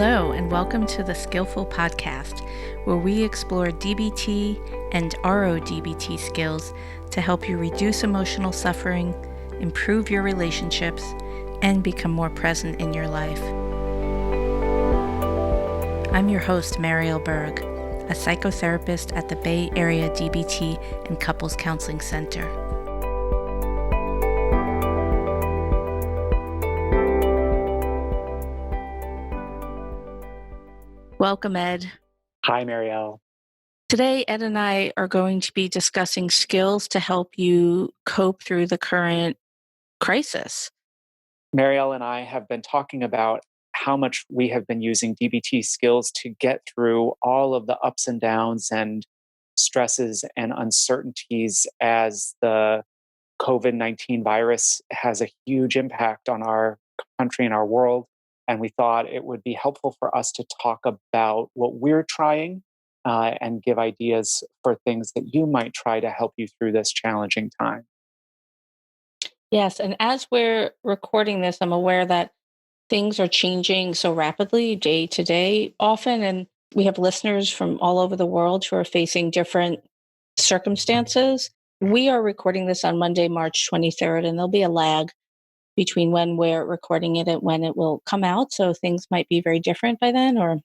Hello, and welcome to the Skillful podcast, where we explore DBT and RODBT skills to help you reduce emotional suffering, improve your relationships, and become more present in your life. I'm your host, Marielle Berg, a psychotherapist at the Bay Area DBT and Couples Counseling Center. Welcome, Ed. Hi, Marielle. Today, Ed and I are going to be discussing skills to help you cope through the current crisis. Marielle and I have been talking about how much we have been using DBT skills to get through all of the ups and downs and stresses and uncertainties as the COVID-19 virus has a huge impact on our country and our world. And we thought it would be helpful for us to talk about what we're trying and give ideas for things that you might try to help you through this challenging time. Yes, and as we're recording this, I'm aware that things are changing so rapidly day to day often, and we have listeners from all over the world who are facing different circumstances. We are recording this on Monday, March 23rd, and there'll be a lag between when we're recording it and when it will come out. So things might be very different by then or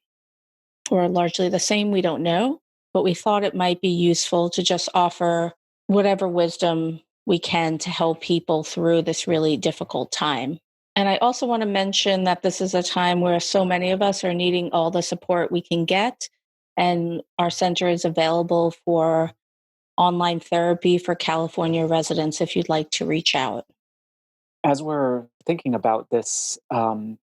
largely the same. We don't know, but we thought it might be useful to just offer whatever wisdom we can to help people through this really difficult time. And I also want to mention that this is a time where so many of us are needing all the support we can get. And our center is available for online therapy for California residents if you'd like to reach out. As we're thinking about this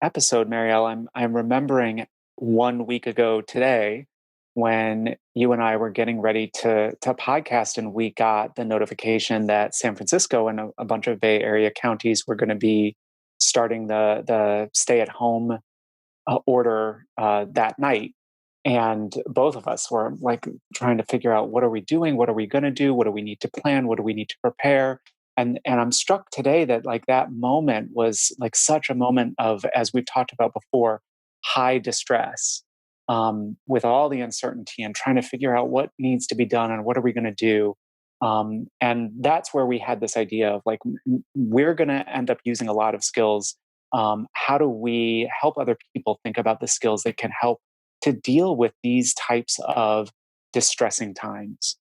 episode, Marielle, I'm remembering 1 week ago today when you and I were getting ready to podcast, and we got the notification that San Francisco and a bunch of Bay Area counties were going to be starting the stay-at-home order that night. And both of us were like trying to figure out, what are we doing? What are we going to do? What do we need to plan? What do we need to prepare? And I'm struck today that like that moment was like such a moment of, as we've talked about before, high distress with all the uncertainty and trying to figure out what needs to be done and what are we going to do. And that's where we had this idea of like, we're going to end up using a lot of skills. How do we help other people think about the skills that can help to deal with these types of distressing times?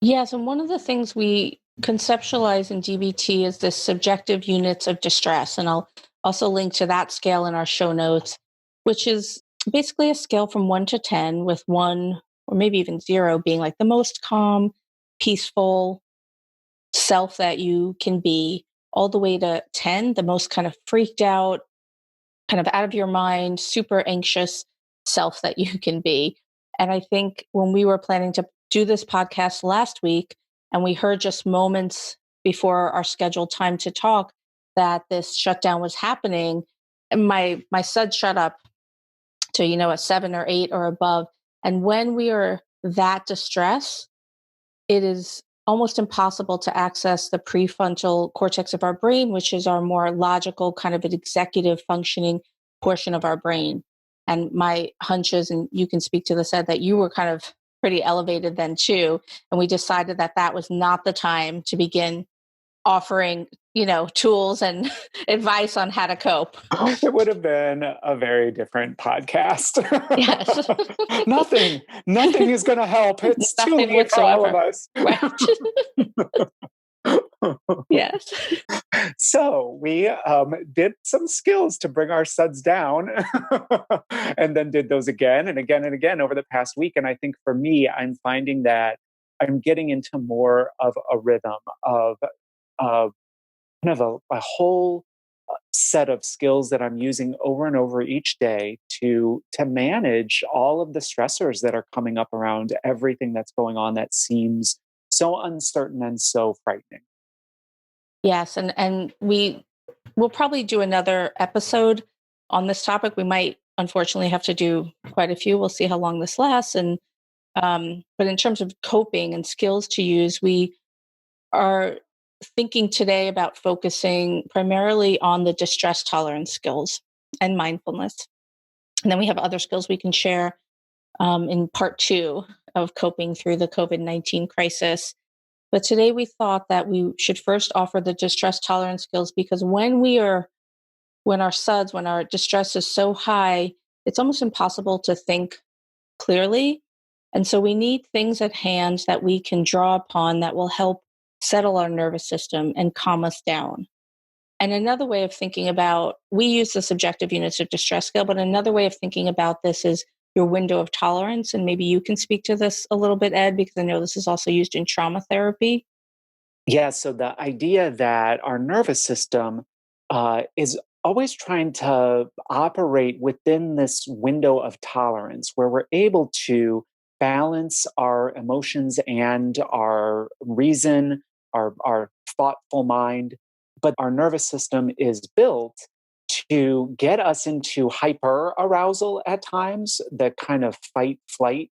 Yes, and one of the things we conceptualize in DBT is the subjective units of distress. And I'll also link to that scale in our show notes, which is basically a scale from 1 to 10, with 1 or maybe even 0 being like the most calm, peaceful self that you can be, all the way to 10, the most kind of freaked out, kind of out of your mind, super anxious self that you can be. And I think when we were planning to do this podcast last week, and we heard just moments before our scheduled time to talk that this shutdown was happening, and my SUD shut up to, a 7 or 8 or above. And when we are that distressed, it is almost impossible to access the prefrontal cortex of our brain, which is our more logical, kind of an executive functioning portion of our brain. And my hunches, and you can speak to this, Ed, that you were kind of pretty elevated then too. And we decided that that was not the time to begin offering, tools and advice on how to cope. It would have been a very different podcast. Yes. Nothing is going to help. It's too Nothing late for all of us. Right. Yes. So we did some skills to bring our SUDs down and then did those again and again and again over the past week. And I think for me, I'm finding that I'm getting into more of a rhythm of kind of a whole set of skills that I'm using over and over each day to manage all of the stressors that are coming up around everything that's going on that seems so uncertain and so frightening. Yes, and we will probably do another episode on this topic. We might unfortunately have to do quite a few. We'll see how long this lasts. And but in terms of coping and skills to use, we are thinking today about focusing primarily on the distress tolerance skills and mindfulness. And then we have other skills we can share in part two of coping through the COVID-19 crisis. But today we thought that we should first offer the distress tolerance skills because when our SUDS, when our distress is so high, it's almost impossible to think clearly. And so we need things at hand that we can draw upon that will help settle our nervous system and calm us down. And another way of thinking about, we use the subjective units of distress scale, but another way of thinking about this is your window of tolerance. And maybe you can speak to this a little bit, Ed, because I know this is also used in trauma therapy. Yeah, so the idea that our nervous system is always trying to operate within this window of tolerance where we're able to balance our emotions and our reason, our thoughtful mind. But our nervous system is built to get us into hyper arousal at times, the kind of fight flight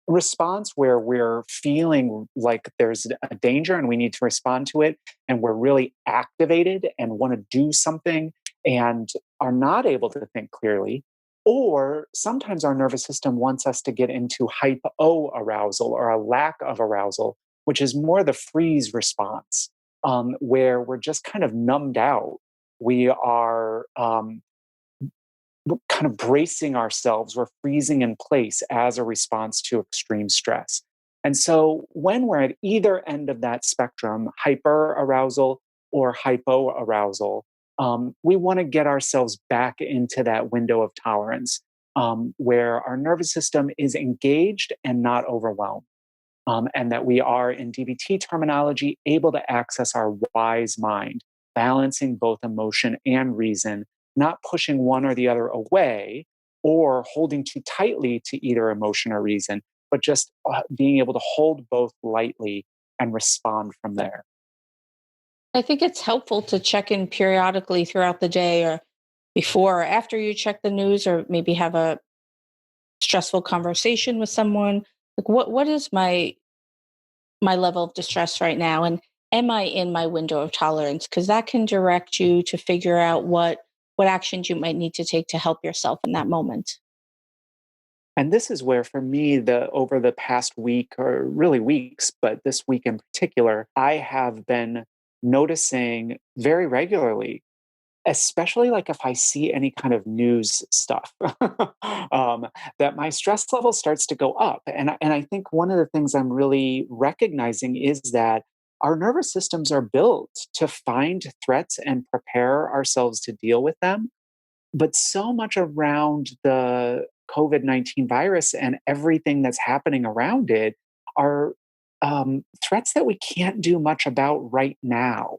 response where we're feeling like there's a danger and we need to respond to it, and we're really activated and want to do something and are not able to think clearly. Or sometimes our nervous system wants us to get into hypo arousal or a lack of arousal, which is more the freeze response, where we're just kind of numbed out. We are kind of bracing ourselves, we're freezing in place as a response to extreme stress. And so when we're at either end of that spectrum, hyper arousal or hypo arousal, we want to get ourselves back into that window of tolerance, where our nervous system is engaged and not overwhelmed. And that we are, in DBT terminology, able to access our wise mind, balancing both emotion and reason, not pushing one or the other away or holding too tightly to either emotion or reason, but just being able to hold both lightly and respond from there. I think it's helpful to check in periodically throughout the day or before or after you check the news, or maybe have a stressful conversation with someone. Like, what is my level of distress right now, and am I in my window of tolerance? Because that can direct you to figure out what actions you might need to take to help yourself in that moment. And this is where, for me, the over the past week, or really weeks, but this week in particular, I have been noticing very regularly, especially like if I see any kind of news stuff, um, that my stress level starts to go up. And I think one of the things I'm really recognizing is that our nervous systems are built to find threats and prepare ourselves to deal with them. But so much around the COVID-19 virus and everything that's happening around it are threats that we can't do much about right now.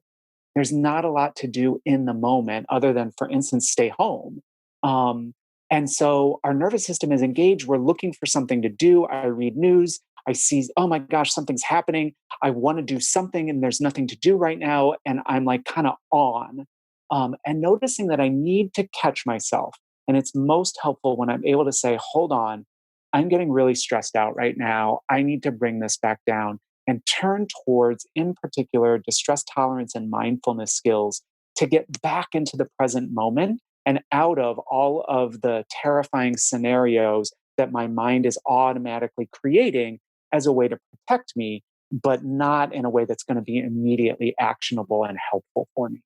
There's not a lot to do in the moment other than, for instance, stay home. Um, and so our nervous system is engaged. We're looking for something to do. I read news. I see, oh my gosh, something's happening. I want to do something and there's nothing to do right now. And I'm like kind of on, and noticing that I need to catch myself. And it's most helpful when I'm able to say, hold on, I'm getting really stressed out right now. I need to bring this back down and turn towards, in particular, distress tolerance and mindfulness skills to get back into the present moment and out of all of the terrifying scenarios that my mind is automatically creating as a way to protect me, but not in a way that's going to be immediately actionable and helpful for me.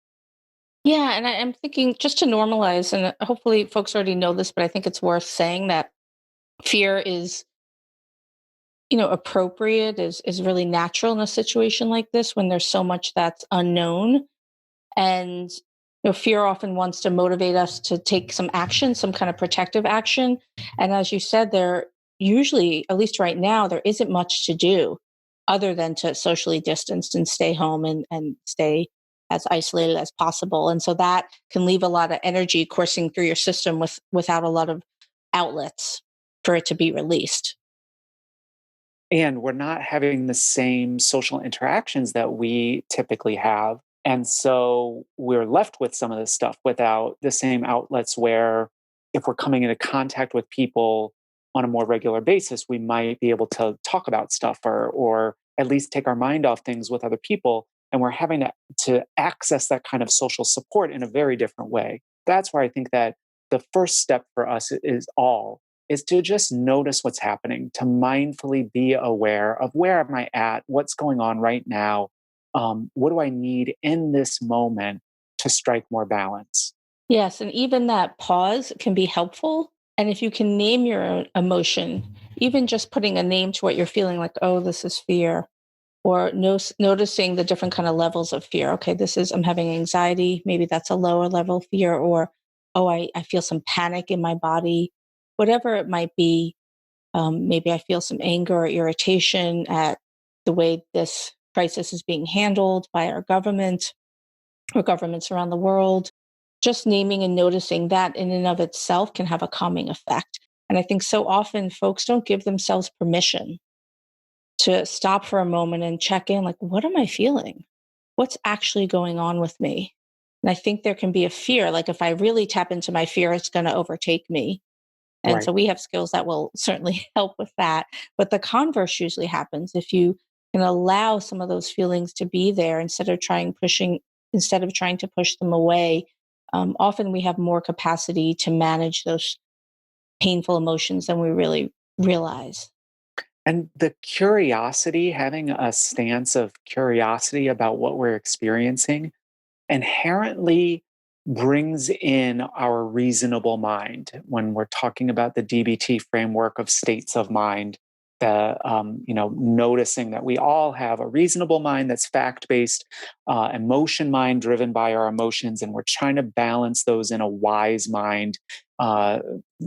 Yeah, and I'm thinking just to normalize, and hopefully folks already know this, but I think it's worth saying that fear is, appropriate, is really natural in a situation like this when there's so much that's unknown. And fear often wants to motivate us to take some action, some kind of protective action. And as you said, there usually, at least right now, there isn't much to do other than to socially distance and stay home and stay as isolated as possible. And so that can leave a lot of energy coursing through your system without a lot of outlets for it to be released. And we're not having the same social interactions that we typically have. And so we're left with some of this stuff without the same outlets where, if we're coming into contact with people on a more regular basis, we might be able to talk about stuff, or at least take our mind off things with other people. And we're having to access that kind of social support in a very different way. That's where I think that the first step for us is to just notice what's happening, to mindfully be aware of where am I at, what's going on right now, what do I need in this moment to strike more balance. Yes, and even that pause can be helpful. And if you can name your emotion, even just putting a name to what you're feeling, like, oh, this is fear, or noticing the different kind of levels of fear. Okay, this is, I'm having anxiety. Maybe that's a lower level fear, or, oh, I feel some panic in my body, whatever it might be. Maybe I feel some anger or irritation at the way this crisis is being handled by our government or governments around the world. Just naming and noticing that in and of itself can have a calming effect. And I think so often folks don't give themselves permission to stop for a moment and check in, like, what am I feeling? What's actually going on with me? And I think there can be a fear, like, if I really tap into my fear, it's going to overtake me. And Right. so we have skills that will certainly help with that. But the converse usually happens if you can allow some of those feelings to be there instead of trying to push them away. Often we have more capacity to manage those painful emotions than we really realize. And the curiosity, having a stance of curiosity about what we're experiencing, inherently brings in our reasonable mind when we're talking about the DBT framework of states of mind. Noticing that we all have a reasonable mind that's fact based, emotion mind driven by our emotions, and we're trying to balance those in a wise mind uh,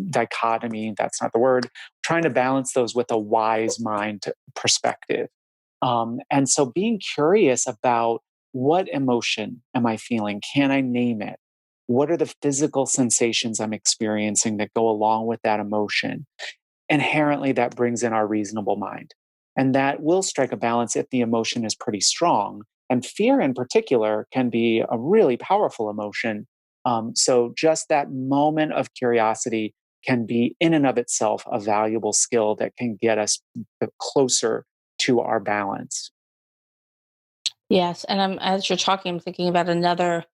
dichotomy. That's not the word. Trying to balance those with a wise mind perspective. And so being curious about what emotion am I feeling? Can I name it? What are the physical sensations I'm experiencing that go along with that emotion? Inherently, that brings in our reasonable mind. And that will strike a balance if the emotion is pretty strong. And fear, in particular, can be a really powerful emotion. So, just that moment of curiosity can be, in and of itself, a valuable skill that can get us closer to our balance. Yes. And as you're talking, I'm thinking about another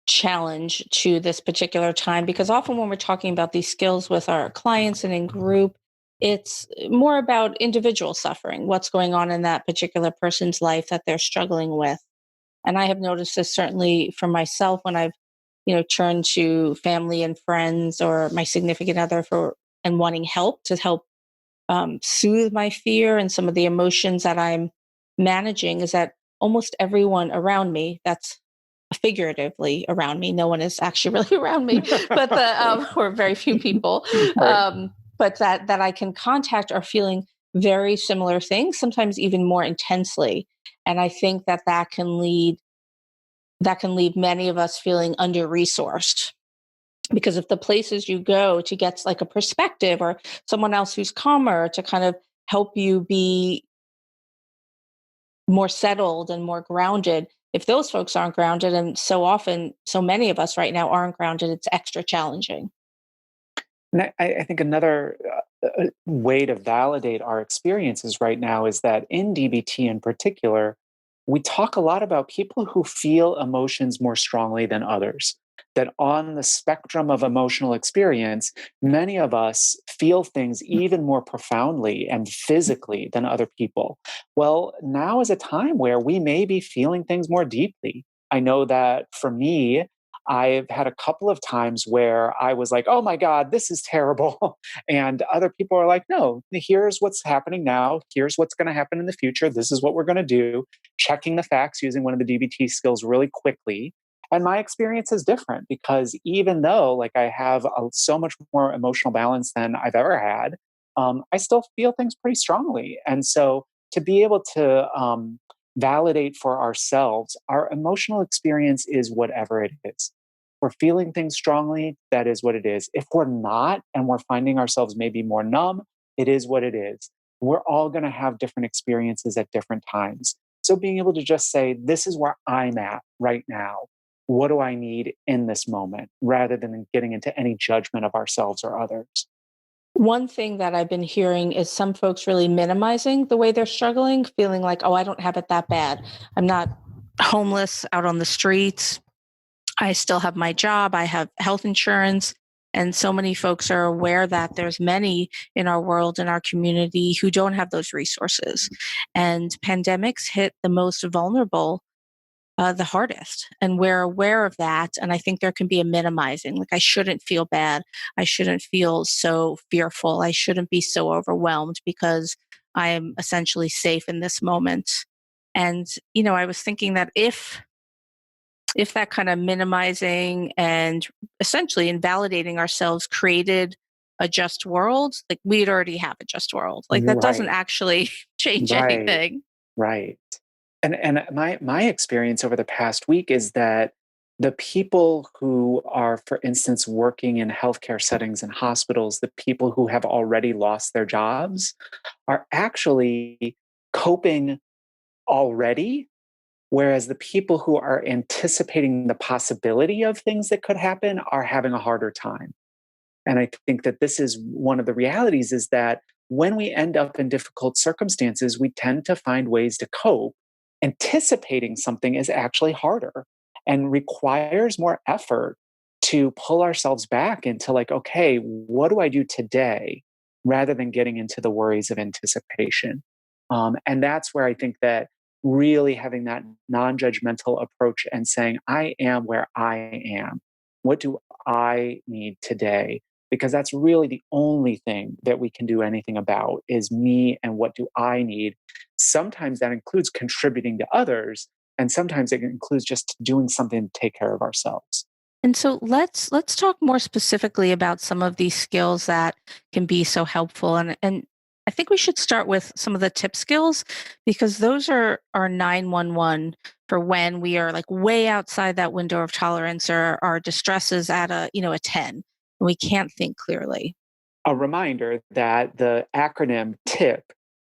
challenge to this particular time, because often when we're talking about these skills with our clients and in group, it's more about individual suffering, what's going on in that particular person's life that they're struggling with. And I have noticed this certainly for myself when I've, turned to family and friends or my significant other for and wanting help to help soothe my fear and some of the emotions that I'm managing, is that almost everyone around me, that's figuratively around me, no one is actually really around me, but or very few people, Right. but that I can contact are feeling very similar things, sometimes even more intensely. And I think that can leave many of us feeling under resourced, because if the places you go to get like a perspective or someone else who's calmer to kind of help you be more settled and more grounded, if those folks aren't grounded, and so often so many of us right now aren't grounded, it's extra challenging. And I think another way to validate our experiences right now is that in DBT in particular, we talk a lot about people who feel emotions more strongly than others. That on the spectrum of emotional experience, many of us feel things even more profoundly and physically than other people. Well, now is a time where we may be feeling things more deeply. I know that for me, I've had a couple of times where I was like, oh my God, this is terrible. And other people are like, no, here's what's happening now. Here's what's going to happen in the future. This is what we're going to do. Checking the facts using one of the DBT skills really quickly. And my experience is different because even though like I have so much more emotional balance than I've ever had, I still feel things pretty strongly. And so to be able to validate for ourselves, our emotional experience is whatever it is. We're feeling things strongly, that is what it is. If we're not and we're finding ourselves maybe more numb, it is what it is. We're all going to have different experiences at different times. So being able to just say, this is where I'm at right now. What do I need in this moment rather than getting into any judgment of ourselves or others? One thing that I've been hearing is some folks really minimizing the way they're struggling, feeling like, oh, I don't have it that bad. I'm not homeless out on the streets. I still have my job. I have health insurance. And so many folks are aware that there's many in our world, in our community, who don't have those resources. And pandemics hit the most vulnerable the hardest. And we're aware of that. And I think there can be a minimizing. Like, I shouldn't feel bad. I shouldn't feel so fearful. I shouldn't be so overwhelmed because I am essentially safe in this moment. And, I was thinking that if that kind of minimizing and essentially invalidating ourselves created a just world, like, we'd already have a just world. Like, that doesn't Right. actually change Right. anything. Right. And my experience over the past week is that the people who are, for instance, working in healthcare settings and hospitals, the people who have already lost their jobs are actually coping already, whereas the people who are anticipating the possibility of things that could happen are having a harder time. And I think that this is one of the realities, is that when we end up in difficult circumstances, we tend to find ways to cope. Anticipating something is actually harder and requires more effort to pull ourselves back into, like, okay, what do I do today, rather than getting into the worries of anticipation. And that's where I think that really having that non-judgmental approach and saying, I am where I am. What do I need today? Because that's really the only thing that we can do anything about, is me and what do I need. Sometimes that includes contributing to others, and sometimes it includes just doing something to take care of ourselves. And so let's talk more specifically about some of these skills that can be so helpful. And I think we should start with some of the tip skills, because those are 911 for when we are, like, way outside that window of tolerance, or our distress is at a 10 and we can't think clearly. A reminder that the acronym TIPP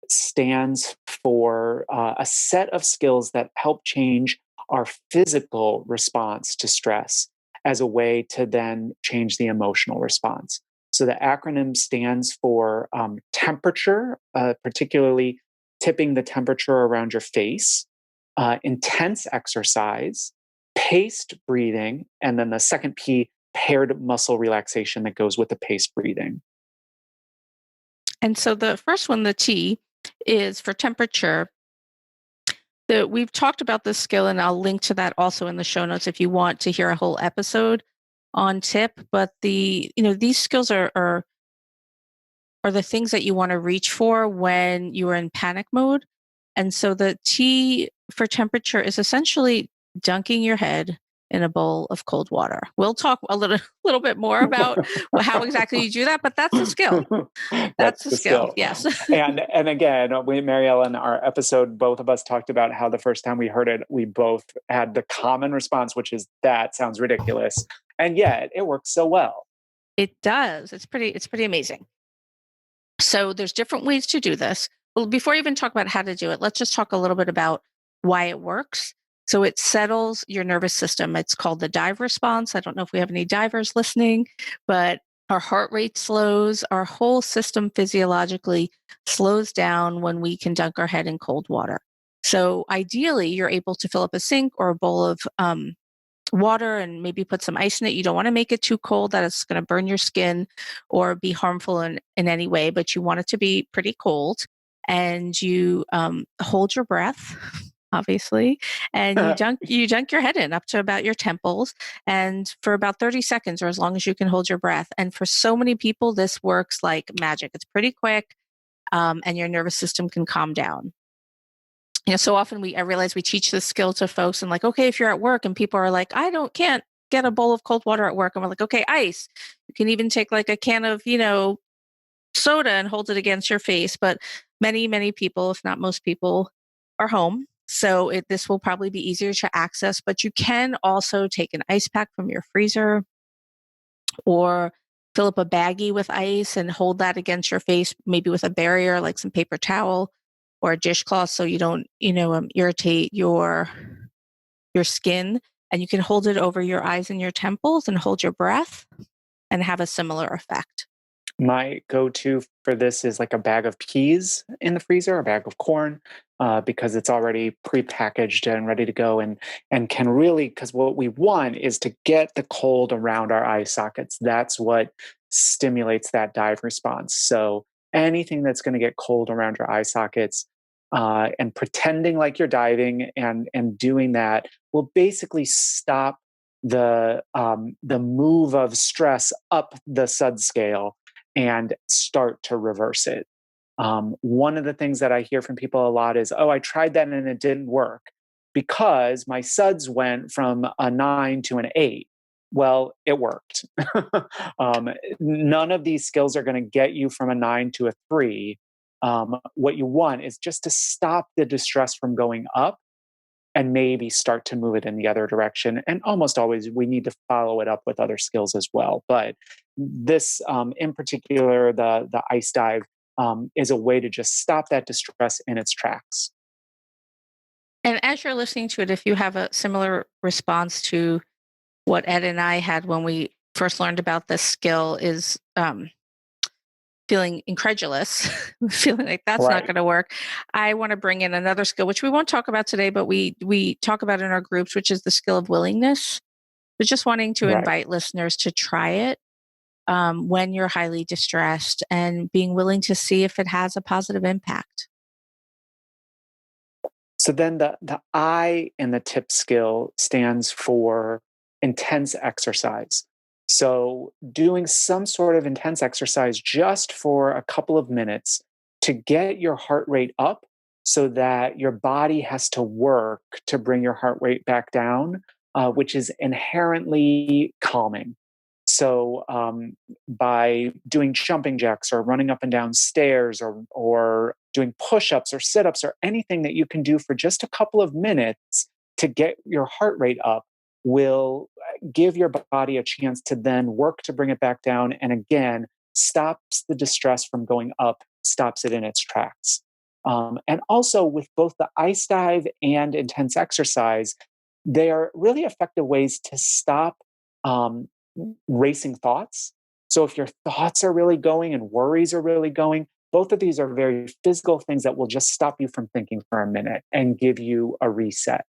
stands for a set of skills that help change our physical response to stress as a way to then change the emotional response. So the acronym stands for temperature, particularly tipping the temperature around your face, intense exercise, paced breathing, and then the second P, paired muscle relaxation that goes with the paced breathing. And so the first one, the T, is for temperature. We've talked about this skill, and I'll link to that also in the show notes if you want to hear a whole episode on tip. But these skills are the things that you want to reach for when you are in panic mode. And so the T for temperature is essentially dunking your head in a bowl of cold water. We'll talk a little bit more about how exactly you do that, but that's a skill. That's That's a the skill. skill. Yes. And again, we, Marielle, in our episode, both of us talked about how the first time we heard it, we both had the common response, which is, that sounds ridiculous. And yet it works so well. It does. It's pretty amazing. So there's different ways to do this. Well, before I even talk about how to do it, let's just talk a little bit about why it works. So it settles your nervous system. It's called the dive response. I don't know if we have any divers listening, but our heart rate slows, our whole system physiologically slows down when we can dunk our head in cold water. So ideally, you're able to fill up a sink or a bowl of water and maybe put some ice in it. You don't want to make it too cold that it's going to burn your skin or be harmful in any way, but you want it to be pretty cold. And you hold your breath, obviously, and you dunk your head in up to about your temples, and for about 30 seconds, or as long as you can hold your breath. And for so many people, this works like magic. It's pretty quick, and your nervous system can calm down. So often I realize we teach this skill to folks, and, like, okay, if you're at work and people are like, can't get a bowl of cold water at work. And we're like, okay, ice. You can even take, like, a can of, soda and hold it against your face. But many, many people, if not most people, are home. So this will probably be easier to access, but you can also take an ice pack from your freezer, or fill up a baggie with ice and hold that against your face, maybe with a barrier like some paper towel or a dishcloth, so you don't, irritate your skin. And you can hold it over your eyes and your temples and hold your breath and have a similar effect. My go-to for this is like a bag of peas in the freezer, a bag of corn, because it's already prepackaged and ready to go, and can really, because what we want is to get the cold around our eye sockets. That's what stimulates that dive response. So anything that's going to get cold around your eye sockets, and pretending like you're diving and doing that will basically stop the move of stress up the SUD scale and start to reverse it. One of the things that I hear from people a lot is, oh, I tried that and it didn't work because my SUDS went from a 9 to an 8. Well, it worked. um, None of these skills are going to get you from a 9 to a 3. What you want is just to stop the distress from going up and maybe start to move it in the other direction. And almost always, we need to follow it up with other skills as well. But this, in particular, the ice dive, is a way to just stop that distress in its tracks. And as you're listening to it, if you have a similar response to what Ed and I had when we first learned about this skill, is feeling incredulous, feeling like that's not Right, going to work. I want to bring in another skill, which we won't talk about today, but we talk about in our groups, which is the skill of willingness. But just wanting to right. invite listeners to try it when you're highly distressed and being willing to see if it has a positive impact. So then the I in the tip skill stands for intense exercise. So doing some sort of intense exercise just for a couple of minutes to get your heart rate up so that your body has to work to bring your heart rate back down, which is inherently calming. So by doing jumping jacks or running up and down stairs or doing push-ups or sit-ups or anything that you can do for just a couple of minutes to get your heart rate up will give your body a chance to then work to bring it back down, and again stops the distress from going up, stops it in its tracks. And also with both the ice dive and intense exercise, they are really effective ways to stop um, racing thoughts. So if your thoughts are really going and worries are really going, both of these are very physical things that will just stop you from thinking for a minute and give you a reset.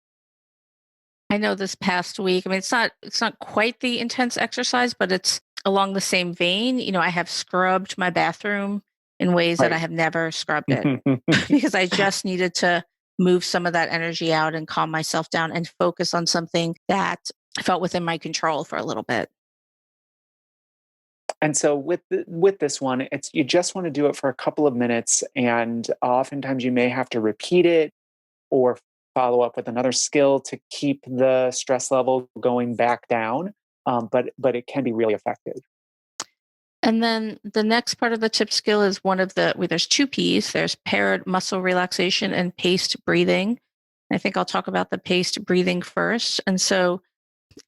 I know this past week, I mean, it's not quite the intense exercise, but it's along the same vein. I have scrubbed my bathroom in ways that I Right. have never scrubbed it because I just needed to move some of that energy out and calm myself down and focus on something that felt within my control for a little bit. And so with this one, it's you just want to do it for a couple of minutes, and oftentimes you may have to repeat it or follow up with another skill to keep the stress level going back down. But it can be really effective. And then the next part of the tip skill is there's two P's. There's paired muscle relaxation and paced breathing. I think I'll talk about the paced breathing first. And so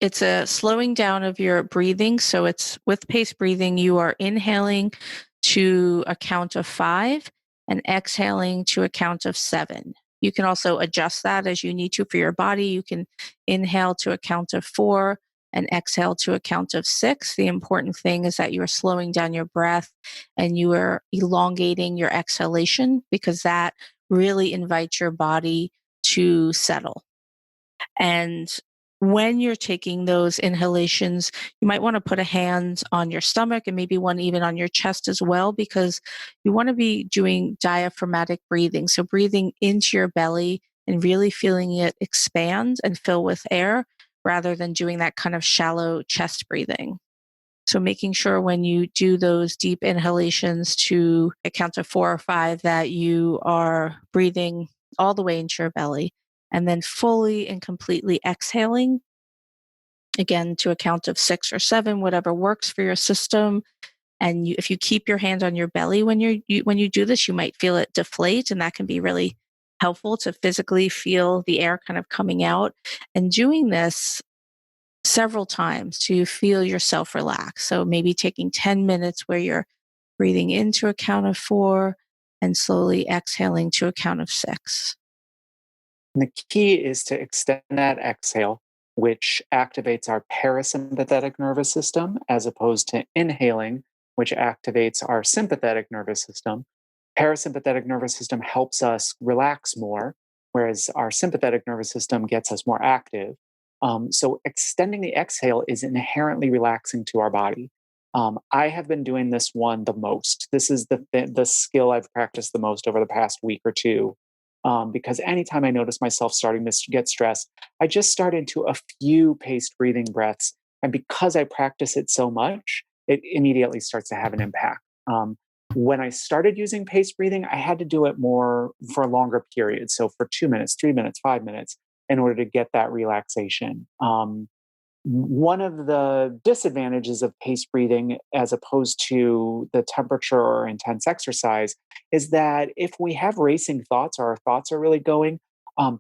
it's a slowing down of your breathing. So it's with paced breathing, you are inhaling to a count of 5 and exhaling to a count of 7. You can also adjust that as you need to for your body. You can inhale to a count of 4 and exhale to a count of 6. The important thing is that you are slowing down your breath and you are elongating your exhalation, because that really invites your body to settle. And when you're taking those inhalations, you might want to put a hand on your stomach and maybe one even on your chest as well, because you want to be doing diaphragmatic breathing. So breathing into your belly and really feeling it expand and fill with air rather than doing that kind of shallow chest breathing. So making sure when you do those deep inhalations to a count of 4 or 5 that you are breathing all the way into your belly, and then fully and completely exhaling again to a count of 6 or 7, whatever works for your system. And if you keep your hand on your belly when you do this, you might feel it deflate, and that can be really helpful to physically feel the air kind of coming out. And doing this several times to feel yourself relax. So maybe taking 10 minutes where you're breathing into a count of 4 and slowly exhaling to a count of 6. And the key is to extend that exhale, which activates our parasympathetic nervous system, as opposed to inhaling, which activates our sympathetic nervous system. Parasympathetic nervous system helps us relax more, whereas our sympathetic nervous system gets us more active. So extending the exhale is inherently relaxing to our body. I have been doing this one the most. This is the skill I've practiced the most over the past week or two. Because anytime I notice myself starting to get stressed, I just start into a few paced breathing breaths. And because I practice it so much, it immediately starts to have an impact. When I started using paced breathing, I had to do it more for a longer period. So for 2 minutes, 3 minutes, 5 minutes, in order to get that relaxation. One of the disadvantages of paced breathing, as opposed to the temperature or intense exercise, is that if we have racing thoughts or our thoughts are really going,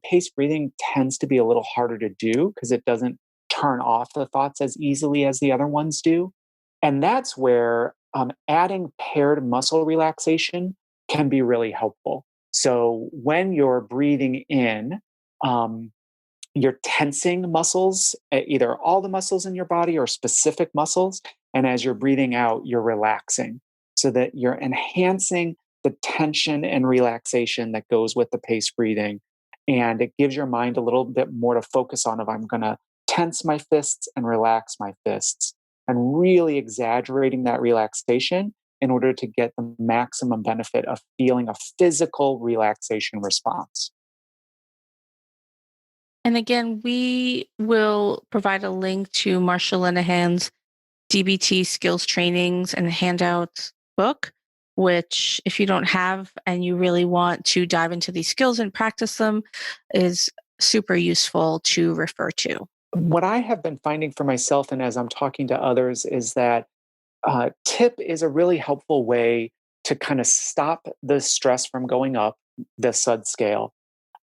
paced breathing tends to be a little harder to do because it doesn't turn off the thoughts as easily as the other ones do. And that's where adding paired muscle relaxation can be really helpful. So when you're breathing in, um, you're tensing muscles, either all the muscles in your body or specific muscles. And as you're breathing out, you're relaxing so that you're enhancing the tension and relaxation that goes with the pace breathing. And it gives your mind a little bit more to focus on if I'm going to tense my fists and relax my fists, and really exaggerating that relaxation in order to get the maximum benefit of feeling a physical relaxation response. And again, we will provide a link to Marsha Linehan's DBT skills trainings and handouts book, which, if you don't have and you really want to dive into these skills and practice them, is super useful to refer to. What I have been finding for myself, and as I'm talking to others, is that TIPP is a really helpful way to kind of stop the stress from going up the SUD scale.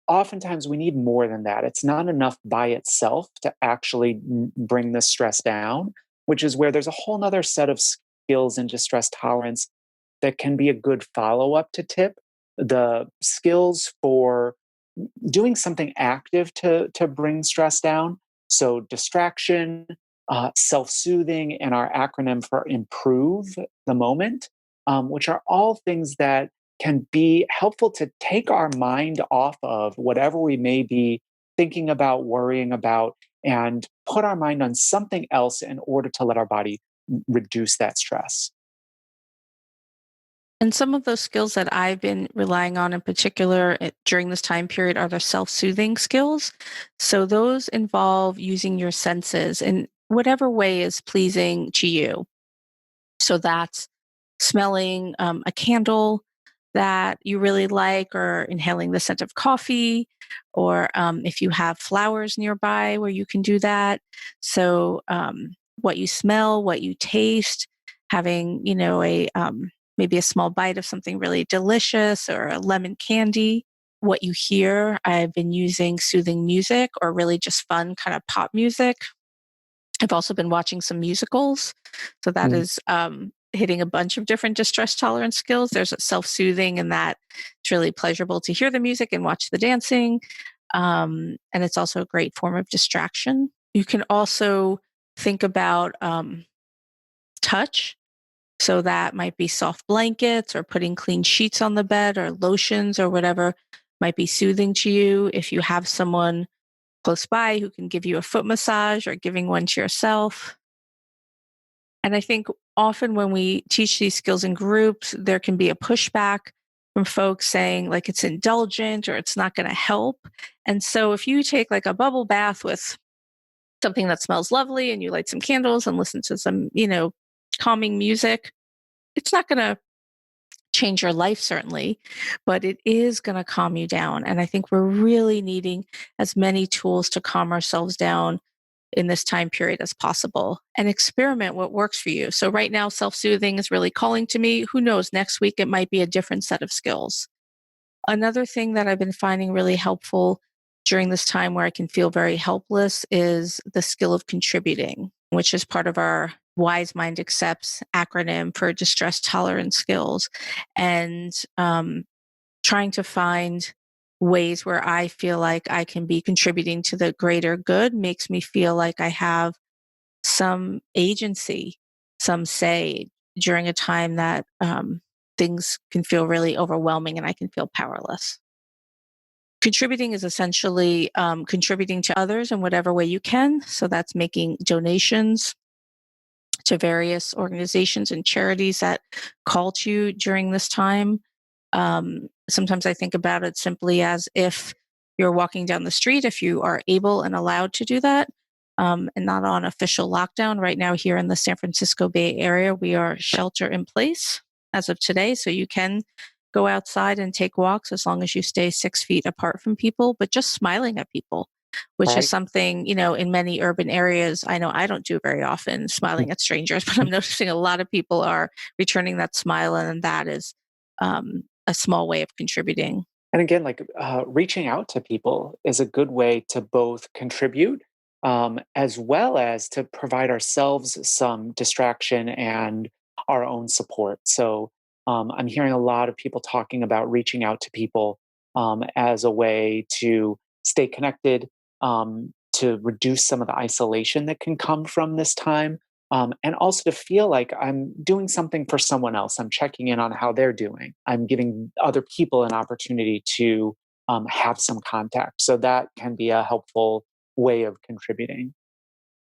Oftentimes, we need more than that. It's not enough by itself to actually bring the stress down, which is where there's a whole nother set of skills in distress tolerance that can be a good follow up to TIPP. The skills for doing something active to bring stress down. So distraction, self-soothing, and our acronym for improve the moment, which are all things that can be helpful to take our mind off of whatever we may be thinking about, worrying about, and put our mind on something else in order to let our body reduce that stress. And some of those skills that I've been relying on in particular during this time period are the self soothing skills. So those involve using your senses in whatever way is pleasing to you. So that's smelling a candle that you really like, or inhaling the scent of coffee, or if you have flowers nearby where you can do that. So, what you smell, what you taste, having, maybe a small bite of something really delicious or a lemon candy. What you hear, I've been using soothing music or really just fun kind of pop music. I've also been watching some musicals. So that Mm. is hitting a bunch of different distress tolerance skills. There's self soothing, and that it's really pleasurable to hear the music and watch the dancing. And it's also a great form of distraction. You can also think about touch. So that might be soft blankets or putting clean sheets on the bed or lotions or whatever might be soothing to you. If you have someone close by who can give you a foot massage, or giving one to yourself. And I think often when we teach these skills in groups, there can be a pushback from folks saying like it's indulgent or it's not going to help. And so if you take like a bubble bath with something that smells lovely and you light some candles and listen to some, calming music, it's not going to change your life, certainly, but it is going to calm you down. And I think we're really needing as many tools to calm ourselves down in this time period as possible, and experiment what works for you. So right now, self-soothing is really calling to me. Who knows, next week it might be a different set of skills. Another thing that I've been finding really helpful during this time where I can feel very helpless is the skill of contributing, which is part of our Wise Mind Accepts acronym for distress tolerance skills. And trying to find ways where I feel like I can be contributing to the greater good makes me feel like I have some agency, some say, during a time that things can feel really overwhelming and I can feel powerless. Contributing is essentially contributing to others in whatever way you can. So that's making donations to various organizations and charities that call to you during this time. Sometimes I think about it simply as if you're walking down the street, if you are able and allowed to do that, and not on official lockdown. Right now, here in the San Francisco Bay Area, we are shelter in place as of today. So you can go outside and take walks as long as you stay 6 feet apart from people, but just smiling at people, which is Right. something, in many urban areas, I know I don't do very often, smiling at strangers, but I'm noticing a lot of people are returning that smile, and that is a small way of contributing. And again, like reaching out to people is a good way to both contribute as well as to provide ourselves some distraction and our own support. So I'm hearing a lot of people talking about reaching out to people as a way to stay connected, to reduce some of the isolation that can come from this time. And also to feel like I'm doing something for someone else. I'm checking in on how they're doing. I'm giving other people an opportunity to have some contact. So that can be a helpful way of contributing.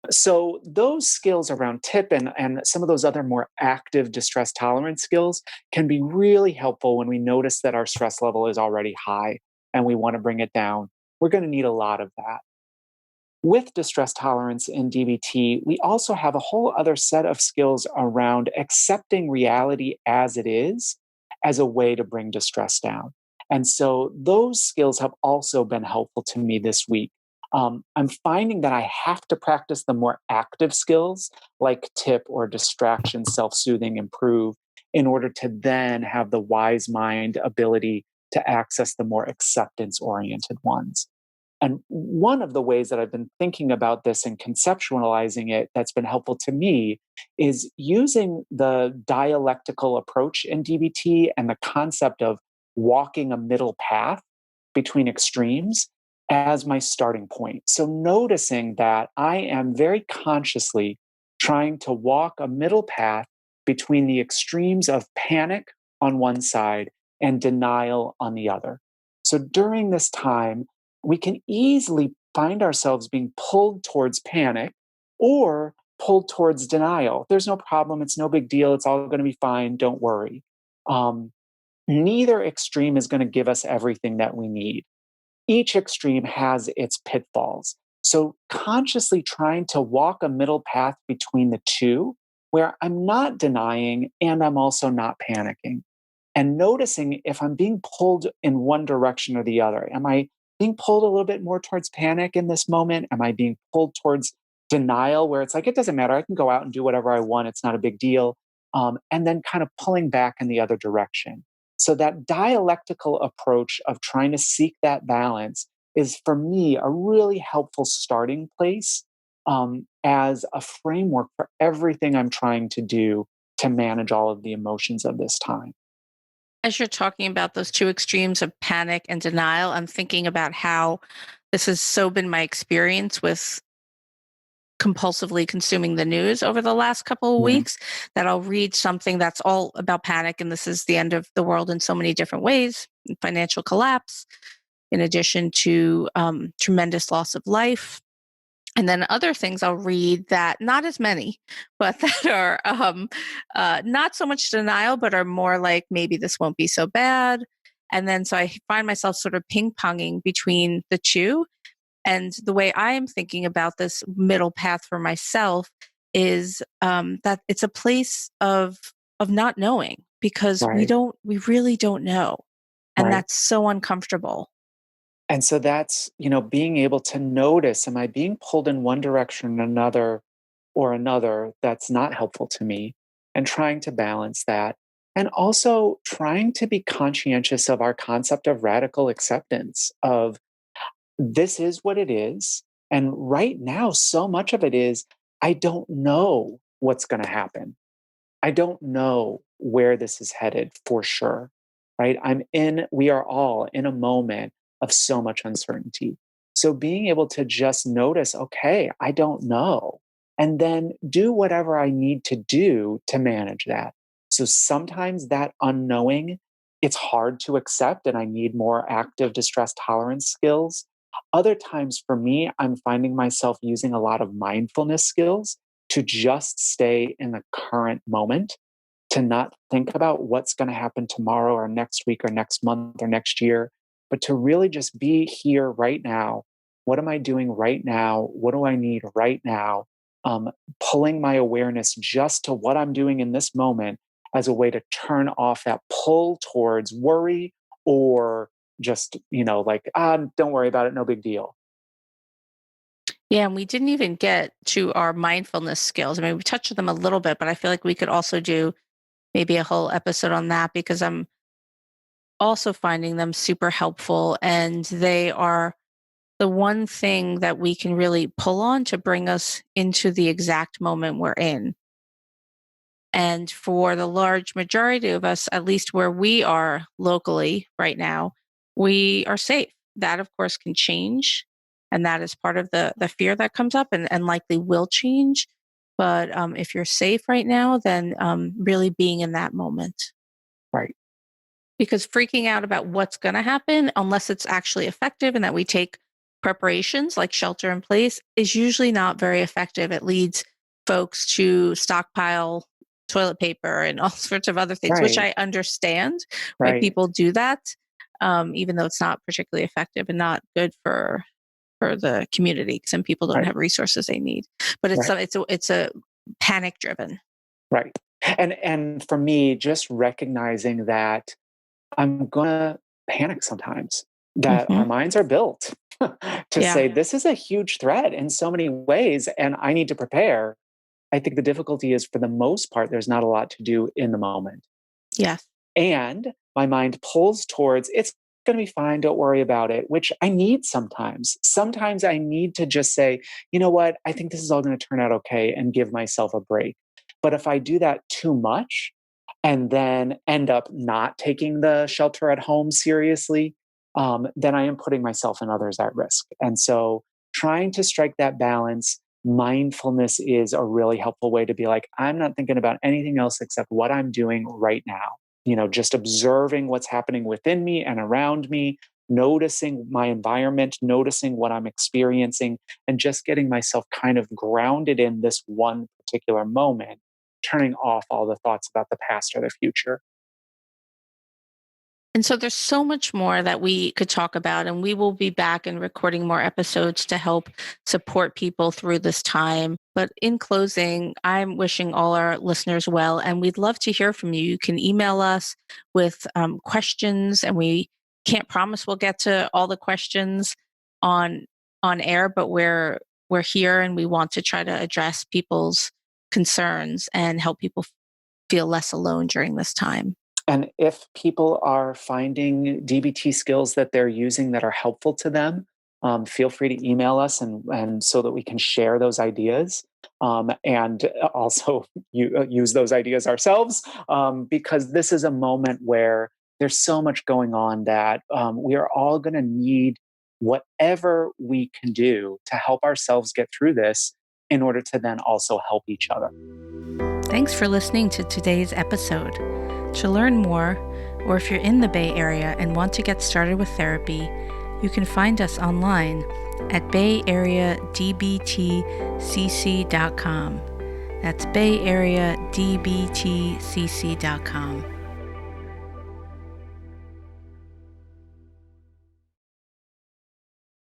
So those skills around tip and some of those other more active distress tolerance skills can be really helpful when we notice that our stress level is already high and we want to bring it down. We're going to need a lot of that. With distress tolerance in DBT, we also have a whole other set of skills around accepting reality as it is as a way to bring distress down. And so those skills have also been helpful to me this week. I'm finding that I have to practice the more active skills like tip or distraction, self soothing, improve, in order to then have the wise mind ability to access the more acceptance oriented ones. And one of the ways that I've been thinking about this and conceptualizing it that's been helpful to me is using the dialectical approach in DBT and the concept of walking a middle path between extremes as my starting point. So noticing that I am very consciously trying to walk a middle path between the extremes of panic on one side and denial on the other. So during this time, we can easily find ourselves being pulled towards panic or pulled towards denial. There's no problem. It's no big deal. It's all going to be fine. Don't worry. Um, Neither extreme is going to give us everything that we need. Each extreme has its pitfalls. So, consciously trying to walk a middle path between the two, where I'm not denying and I'm also not panicking, and noticing if I'm being pulled in one direction or the other. Am I being pulled a little bit more towards panic in this moment? Am I being pulled towards denial, where it's like, it doesn't matter. I can go out and do whatever I want. It's not a big deal. And then kind of pulling back in the other direction. So, that dialectical approach of trying to seek that balance is, for me, a really helpful starting place as a framework for everything I'm trying to do to manage all of the emotions of this time. As you're talking about those two extremes of panic and denial, I'm thinking about how this has so been my experience with compulsively consuming the news over the last couple of Yeah. weeks, that I'll read something that's all about panic and this is the end of the world in so many different ways, financial collapse, in addition to tremendous loss of life. And then other things I'll read that, not as many, but that are not so much denial, but are more like maybe this won't be so bad. And then so I find myself sort of ping ponging between the two. And the way I am thinking about this middle path for myself is that it's a place of not knowing, because Right. we really don't know, and Right. that's so uncomfortable. And so that's, being able to notice, am I being pulled in one direction or another that's not helpful to me, and trying to balance that. And also trying to be conscientious of our concept of radical acceptance of this is what it is. And right now, so much of it is, I don't know what's going to happen. I don't know where this is headed for sure, right? We are all in a moment of so much uncertainty. So being able to just notice, okay, I don't know, and then do whatever I need to do to manage that. So sometimes that unknowing, it's hard to accept, and I need more active distress tolerance skills. Other times for me, I'm finding myself using a lot of mindfulness skills to just stay in the current moment, to not think about what's going to happen tomorrow or next week or next month or next year, but to really just be here right now. What am I doing right now? What do I need right now? Um, Pulling my awareness just to what I'm doing in this moment as a way to turn off that pull towards worry or just, like, don't worry about it, no big deal. Yeah, and we didn't even get to our mindfulness skills. I mean, we touched on them a little bit, but I feel like we could also do maybe a whole episode on that because I'm also finding them super helpful. And they are the one thing that we can really pull on to bring us into the exact moment we're in. And for the large majority of us, at least where we are locally right now, we are safe. That, of course, can change. And that is part of the fear that comes up and likely will change. But if you're safe right now, then really being in that moment. Right. Because freaking out about what's going to happen, unless it's actually effective and that we take preparations like shelter in place, is usually not very effective. It leads folks to stockpile toilet paper and all sorts of other things, which Right. I understand why Right. people do that, even though it's not particularly effective and not good for the community. Some people don't Right. have resources they need, but Right. it's a panic driven. Right. And for me, just recognizing that I'm gonna panic sometimes, that Hmm. our minds are built to Yeah. say, this is a huge threat in so many ways, and I need to prepare. I think the difficulty is, for the most part, there's not a lot to do in the moment. Yes. And my mind pulls towards, it's going to be fine, don't worry about it, which I need sometimes. Sometimes I need to just say, you know what, I think this is all going to turn out okay, and give myself a break. But if I do that too much and then end up not taking the shelter at home seriously, then I am putting myself and others at risk. And so trying to strike that balance, mindfulness is a really helpful way to be like, I'm not thinking about anything else except what I'm doing right now. Just observing what's happening within me and around me, noticing my environment, noticing what I'm experiencing, and just getting myself kind of grounded in this one particular moment, turning off all the thoughts about the past or the future. And so there's so much more that we could talk about, and we will be back and recording more episodes to help support people through this time. But in closing, I'm wishing all our listeners well, and we'd love to hear from you. You can email us with questions, and we can't promise we'll get to all the questions on on air, but we're here and we want to try to address people's concerns and help people feel less alone during this time. And if people are finding DBT skills that they're using that are helpful to them, feel free to email us, and so that we can share those ideas, and also use those ideas ourselves, because this is a moment where there's so much going on that we are all going to need whatever we can do to help ourselves get through this, in order to then also help each other. Thanks for listening to today's episode. To learn more, or if you're in the Bay Area and want to get started with therapy, you can find us online at bayarea.dbtcc.com. That's bayarea.dbtcc.com.